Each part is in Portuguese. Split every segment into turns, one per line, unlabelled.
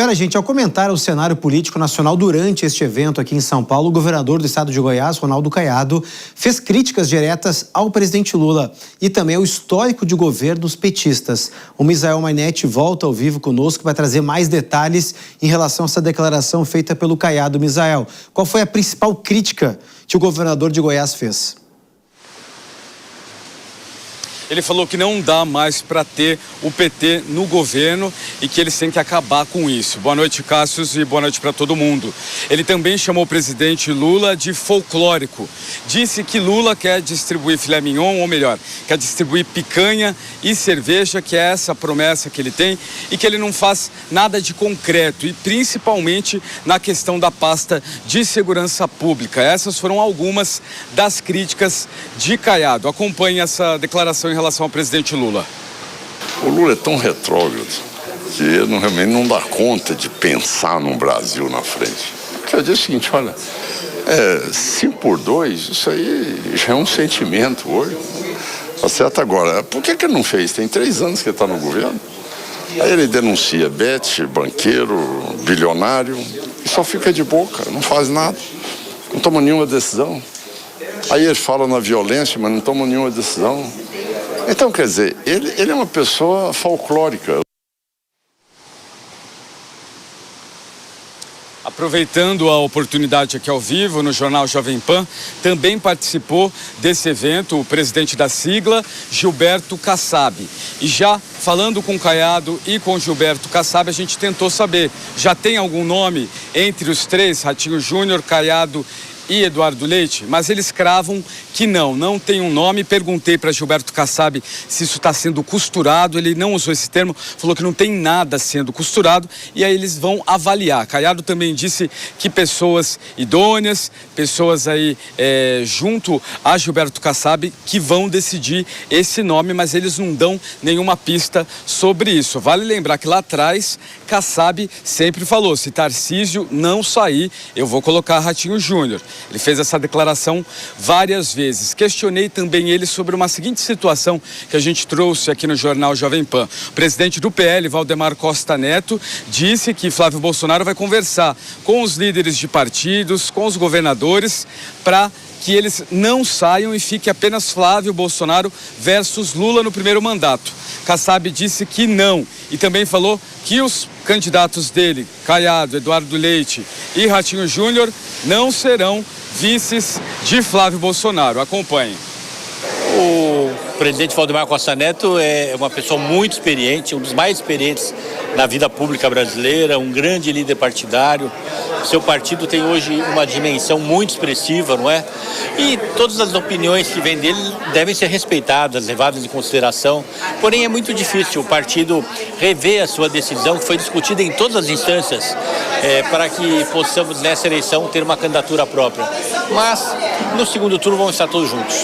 E olha, gente, ao comentar o cenário político nacional durante este evento aqui em São Paulo, o governador do estado de Goiás, Ronaldo Caiado, fez críticas diretas ao presidente Lula e também ao histórico de governos petistas. O Misael Mainetti volta ao vivo conosco para trazer mais detalhes em relação a essa declaração feita pelo Caiado. Misael, qual foi a principal crítica que o governador de Goiás fez?
Ele falou que não dá mais para ter o PT no governo e que eles têm que acabar com isso. Boa noite, Cássius, e boa noite para todo mundo. Ele também chamou o presidente Lula de folclórico. Disse que Lula quer distribuir filé mignon, ou melhor, quer distribuir picanha e cerveja, que é essa promessa que ele tem, e que ele não faz nada de concreto, e principalmente na questão da pasta de segurança pública. Essas foram algumas das críticas de Caiado. Acompanhe essa declaração em relação ao presidente Lula.
O Lula é tão retrógrado que ele realmente não dá conta de pensar no Brasil na frente. Quer dizer o seguinte, olha, 5x2, isso aí já é um sentimento hoje. Tá certo? Agora, por que ele não fez? Tem 3 anos que ele está no governo. Aí ele denuncia Bete, banqueiro, bilionário, e só fica de boca, não faz nada, não toma nenhuma decisão. Aí ele fala na violência, mas não toma nenhuma decisão. Então, quer dizer, ele é uma pessoa folclórica.
Aproveitando a oportunidade aqui ao vivo, no Jornal Jovem Pan, também participou desse evento o presidente da sigla, Gilberto Kassab. E já falando com Caiado e com Gilberto Kassab, a gente tentou saber, já tem algum nome entre os três, Ratinho Júnior, Caiado e Eduardo Leite, mas eles cravam que não tem um nome. Perguntei para Gilberto Kassab se isso está sendo costurado, ele não usou esse termo, falou que não tem nada sendo costurado e aí eles vão avaliar. Caiado também disse que pessoas idôneas, pessoas aí junto a Gilberto Kassab que vão decidir esse nome, mas eles não dão nenhuma pista sobre isso. Vale lembrar que lá atrás Kassab sempre falou, se Tarcísio não sair, eu vou colocar Ratinho Júnior. Ele fez essa declaração várias vezes. Questionei também ele sobre uma seguinte situação que a gente trouxe aqui no Jornal Jovem Pan. O presidente do PL, Valdemar Costa Neto, disse que Flávio Bolsonaro vai conversar com os líderes de partidos, com os governadores, para que eles não saiam e fique apenas Flávio Bolsonaro versus Lula no primeiro mandato. Kassab disse que não e também falou que os candidatos dele, Caiado, Eduardo Leite e Ratinho Júnior, não serão vices de Flávio Bolsonaro. Acompanhe.
O presidente Valdemar Costa Neto é uma pessoa muito experiente, um dos mais experientes na vida pública brasileira, um grande líder partidário. Seu partido tem hoje uma dimensão muito expressiva, não é? E todas as opiniões que vêm dele devem ser respeitadas, levadas em consideração. Porém, é muito difícil o partido rever a sua decisão, que foi discutida em todas as instâncias, para que possamos, nessa eleição, ter uma candidatura própria. Mas, no segundo turno, vamos estar todos juntos.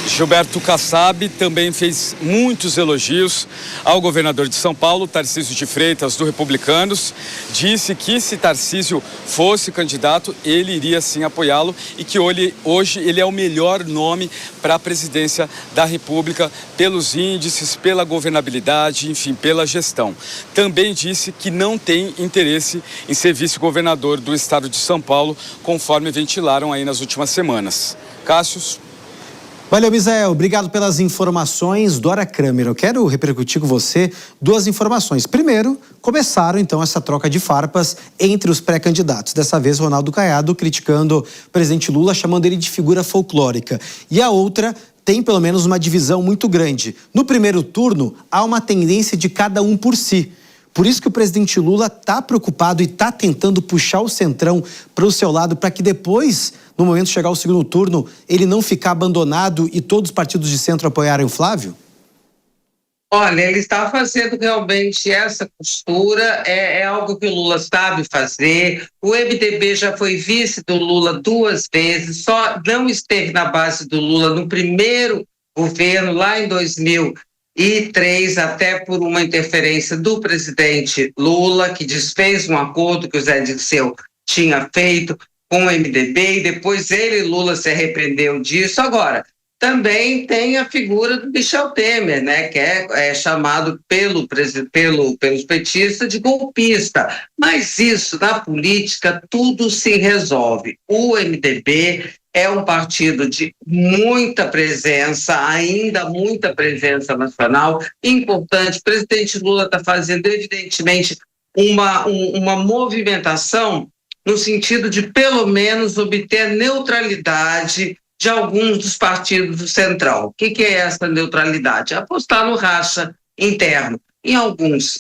Gilberto Kassab também fez muitos elogios ao governador de São Paulo, Tarcísio de Freitas, do Republicanos. Disse que se Tarcísio fosse candidato, ele iria sim apoiá-lo e que hoje ele é o melhor nome para a presidência da República pelos índices, pela governabilidade, enfim, pela gestão. Também disse que não tem interesse em ser vice-governador do estado de São Paulo, conforme ventilaram aí nas últimas semanas. Cássius.
Valeu, Misael. Obrigado pelas informações. Dora Kramer, eu quero repercutir com você 2 informações. Primeiro, começaram então essa troca de farpas entre os pré-candidatos. Dessa vez, Ronaldo Caiado criticando o presidente Lula, chamando ele de figura folclórica. E a outra tem pelo menos uma divisão muito grande. No primeiro turno, há uma tendência de cada um por si. Por isso que o presidente Lula está preocupado e está tentando puxar o Centrão para o seu lado, para que depois, no momento de chegar ao segundo turno, ele não ficar abandonado e todos os partidos de centro apoiarem o Flávio?
Olha, ele está fazendo realmente essa costura, é algo que o Lula sabe fazer. O MDB já foi vice do Lula 2 vezes, só não esteve na base do Lula no primeiro governo, lá em 2003, até por uma interferência do presidente Lula, que desfez um acordo que o Zé Dirceu tinha feito com o MDB, e depois ele, Lula, se arrependeu disso. Agora, também tem a figura do Michel Temer, né, que é chamado pelos petistas de golpista. Mas isso, na política, tudo se resolve. O MDB é um partido de muita presença, ainda muita presença nacional, importante. O presidente Lula está fazendo, evidentemente, uma movimentação no sentido de, pelo menos, obter a neutralidade de alguns dos partidos do Centrão. O que é essa neutralidade? Apostar no racha interno. Em alguns,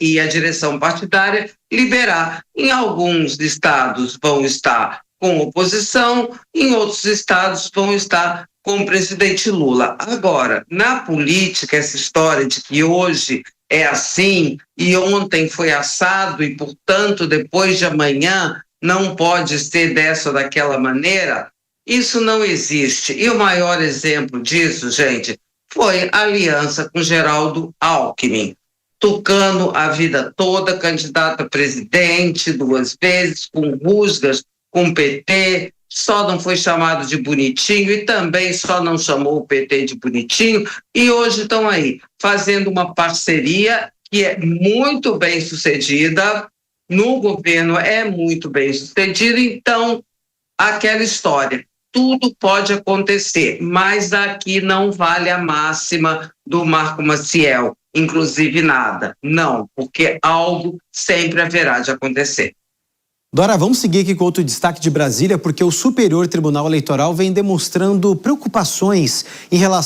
e a direção partidária liberar. Em alguns estados vão estar com oposição, em outros estados vão estar com o presidente Lula. Agora, na política, essa história de que hoje é assim e ontem foi assado e, portanto, depois de amanhã não pode ser dessa ou daquela maneira, isso não existe. E o maior exemplo disso, gente, foi a aliança com Geraldo Alckmin. Tucano a vida toda, candidato a presidente 2 vezes, com rusgas, com PT, só não foi chamado de bonitinho e também só não chamou o PT de bonitinho. E hoje estão aí, fazendo uma parceria que é muito bem sucedida, no governo é muito bem sucedida, então, aquela história. Tudo pode acontecer, mas aqui não vale a máxima do Marco Maciel, inclusive nada. Não, porque algo sempre haverá de acontecer.
Dora, vamos seguir aqui com outro destaque de Brasília, porque o Superior Tribunal Eleitoral vem demonstrando preocupações em relação